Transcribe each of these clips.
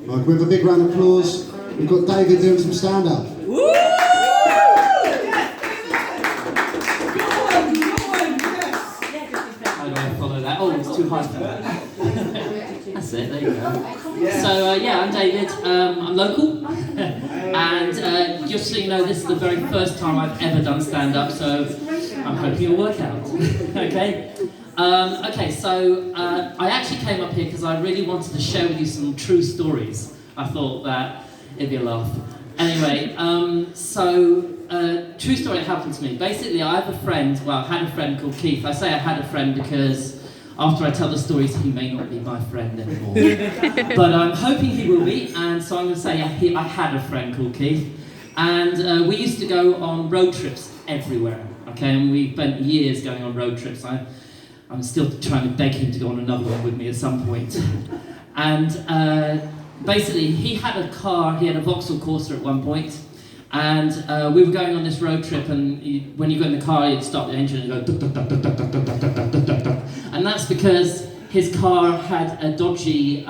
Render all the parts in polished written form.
Right, with a big round of applause, we've got David doing some stand-up. Woo! How do I follow that? Oh, it's too high for that. That's it, there you go. So, I'm David. I'm local. And just so you know, this is the very first time I've ever done stand-up, so I'm hoping it'll work out. Okay? So I actually came up here because I really wanted to share with you some true stories. I thought that it'd be a laugh. Anyway, true story that happened to me. Basically, I had a friend called Keith. I say I had a friend because after I tell the stories, he may not be my friend anymore. But I'm hoping he will be, and so I'm going to say I had a friend called Keith. And we used to go on road trips everywhere, okay? And we spent years going on road trips. I'm still trying to beg him to go on another one with me at some point. And basically, he had a car, he had a Vauxhall Corsa at one point, and we were going on this road trip, and when you go in the car, you'd start the engine and go duck, duck, duck, duck, duck, duck, duck, duck, duck, duck, duck, duck. And that's because his car had a dodgy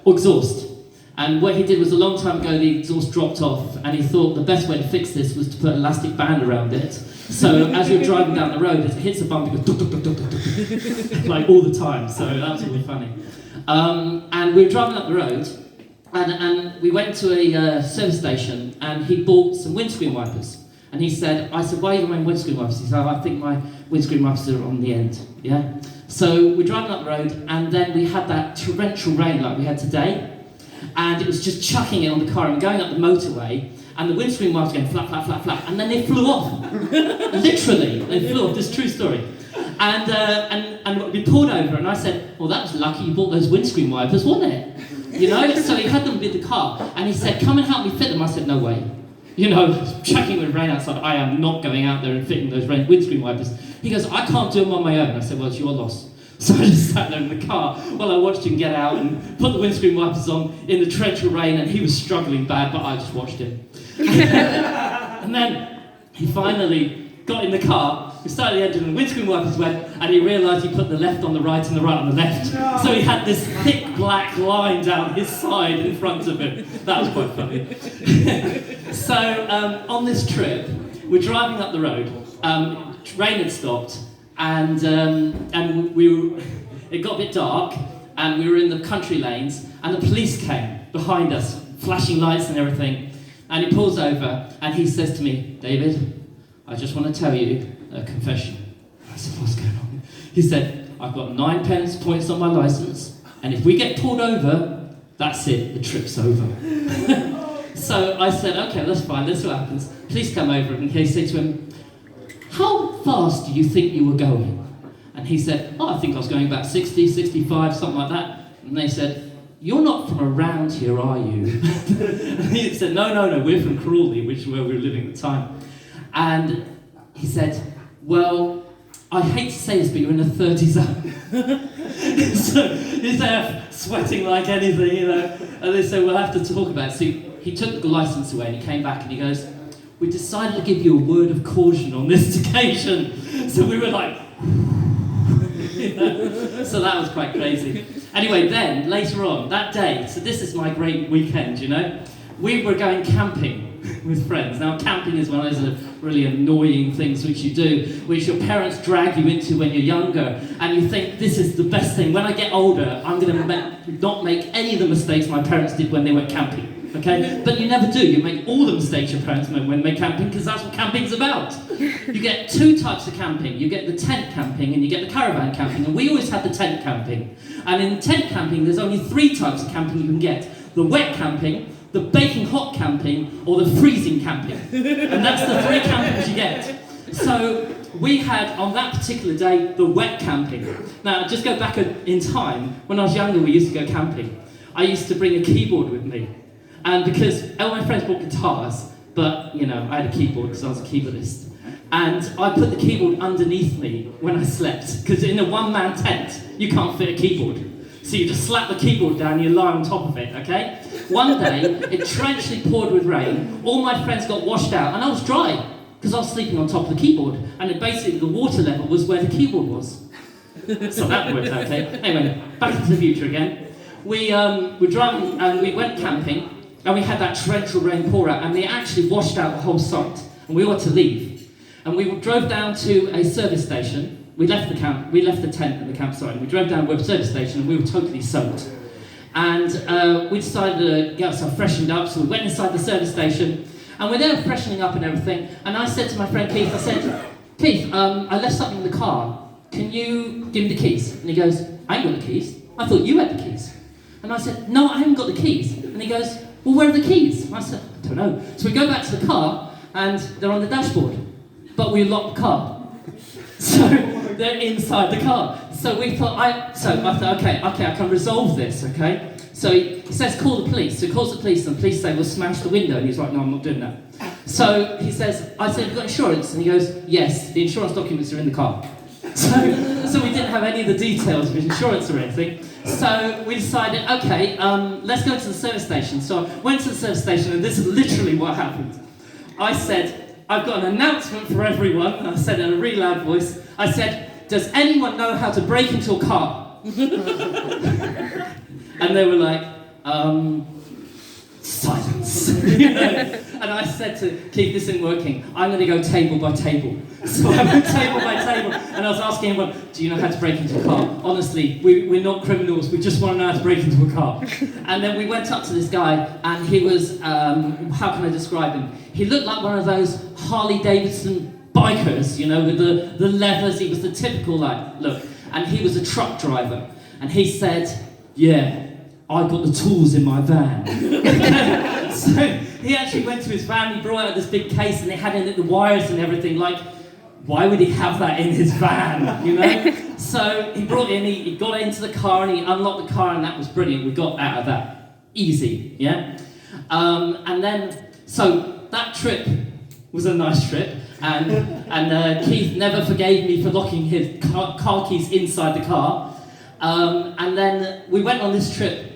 exhaust. And what he did was, a long time ago, the exhaust dropped off, and he thought the best way to fix this was to put an elastic band around it. So as you're driving down the road, as it hits a bump, it goes duck, duck, duck, duck, duck, duck, like all the time. So that was really funny. And we were driving up the road, and we went to a service station, and he bought some windscreen wipers. And I said, why are you wearing windscreen wipers? He said, I think my windscreen wipers are on the end, yeah? So we're driving up the road, and then we had that torrential rain like we had today, and it was just chucking it on the car, and going up the motorway, and the windscreen wipers going flap, flap, flap, flap, and then they flew off. Literally, they flew off, this is a true story. And we pulled over, and I said, well, that was lucky you bought those windscreen wipers, wasn't it? You know, so he had them with the car, and he said, come and help me fit them. I said, no way. You know, chucking with rain outside, I am not going out there and fitting those windscreen wipers. He goes, I can't do them on my own. I said, well, it's your loss. So I just sat there in the car while I watched him get out and put the windscreen wipers on in the torrential rain, and he was struggling bad, but I just watched him. And then he finally got in the car, we started the engine, and the windscreen wipers went, and he realised he put the left on the right and the right on the left. No. So he had this thick black line down his side in front of him. That was quite funny. So on this trip, we're driving up the road, rain had stopped, and it got a bit dark, and we were in the country lanes, and the police came behind us, flashing lights and everything, and he pulls over, and he says to me, David, I just want to tell you a confession. I said, what's going on? He said, I've got 9 points on my licence, and if we get pulled over, that's it, the trip's over. So I said, okay, that's fine, that's what happens. Police come over, and he said to him, how fast do you think you were going? And he said, I think I was going about 60, 65, something like that. And they said, you're not from around here, are you? And he said, no, we're from Crawley, which is where we were living at the time. And he said, well, I hate to say this, but you're in a 30 zone. So he's there sweating like anything, you know. And they said, we'll have to talk about it. So he took the licence away, and he came back and he goes, we decided to give you a word of caution on this occasion. So we were like, you know? So that was quite crazy. Anyway, then, later on, that day, so this is my great weekend, you know, we were going camping with friends. Now, camping is one of those really annoying things which you do, which your parents drag you into when you're younger, and you think, this is the best thing. When I get older, I'm going to not make any of the mistakes my parents did when they went camping. Okay? But you never do. You make all the mistakes your parents made when they're camping, because that's what camping's about. You get 2 types of camping. You get the tent camping and you get the caravan camping. And we always had the tent camping. And in tent camping, there's only 3 types of camping you can get. The wet camping, the baking hot camping, or the freezing camping. And that's the 3 campings you get. So we had, on that particular day, the wet camping. Now, just go back in time. When I was younger, we used to go camping. I used to bring a keyboard with me. And because all my friends bought guitars, but, you know, I had a keyboard because I was a keyboardist. And I put the keyboard underneath me when I slept, because in a one-man tent, you can't fit a keyboard. So you just slap the keyboard down and you lie on top of it, okay? One day, it torrentially poured with rain, all my friends got washed out, and I was dry, because I was sleeping on top of the keyboard, and basically the water level was where the keyboard was. So that worked okay. Anyway, back to the future again. were driving and we went camping, and we had that torrential rain pour out, and they actually washed out the whole site, and we had to leave. And we drove down to a service station. We left the tent at the campsite, and we drove down to a service station, and we were totally soaked. And we decided to get ourselves freshened up, so we went inside the service station, and we're there freshening up and everything. And I said to my friend Keith, I said, Keith, I left something in the car. Can you give me the keys? And he goes, I ain't got the keys. I thought you had the keys. And I said, no, I haven't got the keys. And he goes, well, where are the keys? And I said, I don't know. So we go back to the car, and they're on the dashboard. But we locked the car. So they're inside the car. So I thought, okay, I can resolve this, okay? So he says, call the police. So he calls the police, and the police say, we'll smash the window. And he's like, no, I'm not doing that. So he says, I said, you've got insurance? And he goes, yes, the insurance documents are in the car. So we didn't have any of the details of insurance or anything. So we decided, okay, let's go to the service station. So I went to the service station, and this is literally what happened. I said, I've got an announcement for everyone. And I said in a really loud voice, I said, does anyone know how to break into a car? And they were like, silence. And I said to Keith, this isn't working. I'm going to go table by table. So I went table by table, and I was asking everyone, do you know how to break into a car? Honestly, we're not criminals, we just want to know how to break into a car. And then we went up to this guy, and he was, how can I describe him? He looked like one of those Harley Davidson bikers, with the leathers. He was the typical look. And he was a truck driver. And he said, yeah, I got the tools in my van. So he actually went to his van, he brought out this big case, and they had in it the wires and everything. Why would he have that in his van, So he brought it in, he got it into the car, and he unlocked the car, and that was brilliant. We got out of that. Easy, yeah? And then, so that trip was a nice trip, and Keith never forgave me for locking his car keys inside the car. And then we went on this trip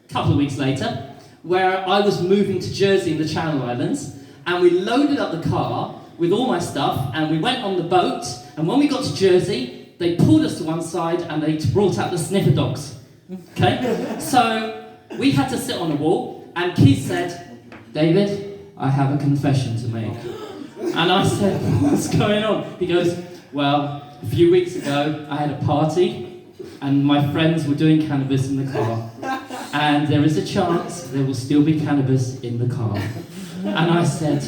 a couple of weeks later, where I was moving to Jersey in the Channel Islands, and we loaded up the car with all my stuff, and we went on the boat, and when we got to Jersey, they pulled us to one side, and they brought out the sniffer dogs, okay? So we had to sit on a wall, and Keith said, David, I have a confession to make. And I said, what's going on? He goes, well, a few weeks ago, I had a party, and my friends were doing cannabis in the car. And there is a chance there will still be cannabis in the car. And I said,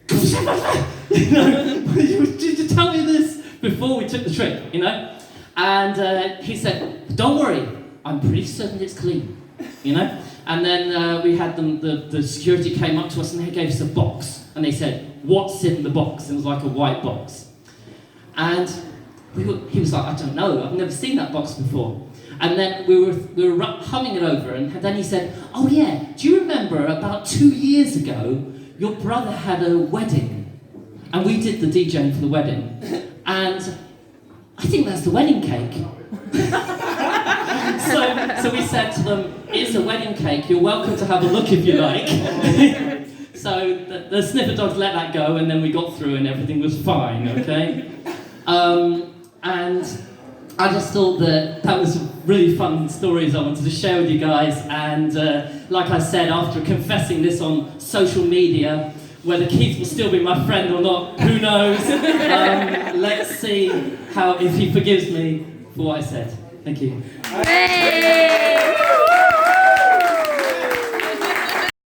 did you tell me this before we took the trip, And he said, don't worry, I'm pretty certain it's clean, And then we had the security came up to us, and they gave us a box. And they said, what's in the box? It was like a white box. And he was like, I don't know, I've never seen that box before. And then we were humming it over, and then he said, oh yeah, do you remember about 2 years ago, your brother had a wedding? And we did the DJing for the wedding. And I think that's the wedding cake. So we said to them, it's a wedding cake, you're welcome to have a look if you like. So the sniffer dogs let that go, and then we got through and everything was fine, okay? And I just thought that was really fun stories I wanted to share with you guys, and like I said, after confessing this on social media, whether Keith will still be my friend or not, who knows? Let's see if he forgives me for what I said. Thank you. Hey!